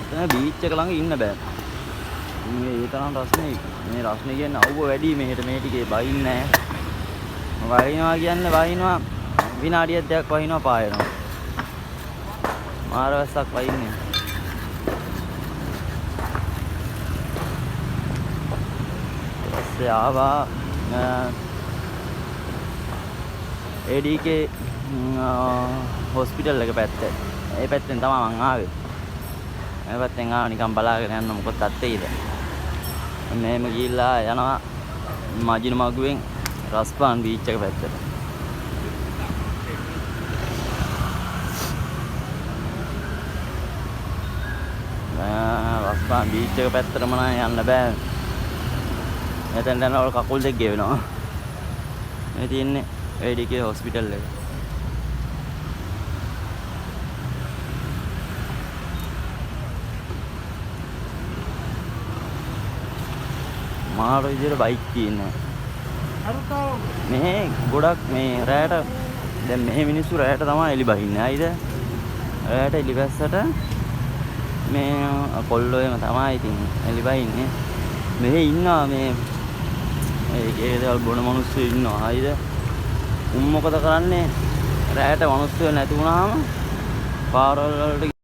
Beach එක ළඟ ඉන්න බෑ. මේ තරම් රස්නේ මේ රස්නේ කියන්නේ අවුව වැඩි මෙහෙට මේ ටිකේ බයින්නේ නැහැ. වහිනවා කියන්නේ වහිනවා විනාඩියක් දෙකක් වහිනවා පායනවා. මාර වැස්සක් වහින්නේ. ඊපස්සේ ආවා ADK හොස්පිටල් එක පැත්තේ. ඒ පැත්තෙන් තමයි මං ආවේ. මේ පැත්තෙන් ආව නිකන් බලාගෙන යන්න මොකද තත්ත්වයේද. මෙහෙම ගිහිල්ලා යනවා මජින මගුවෙන් රස්පාන් බීච් එක පැත්තට. රස්පාන් බීච් එක පැත්තටම නම් යන්න බෑ. එතෙන් යනකොට කකුල් දෙක ගෙවෙනවා. මේ තියෙන්නේ ADK හොස්පිටල් එක. මාර විදියට බයික් තියෙනවා. මේ ගොඩක් මේ රැයට දැන් මේ මිනිස්සු රැයට තමයි එලි බහින්නේ. හයිද? රැයට එලි බැස්සට මේ කොල්ලෝ එම තමයි ඉතින් එලි බහින්නේ. මෙහෙ ඉන්නවා මේ ඒ දේවල් බොන මිනිස්සු ඉන්නවා. හයිද? උන් මොකද කරන්නේ? රැයට මිනිස්සු නැති වුණාම පාරවල් වලට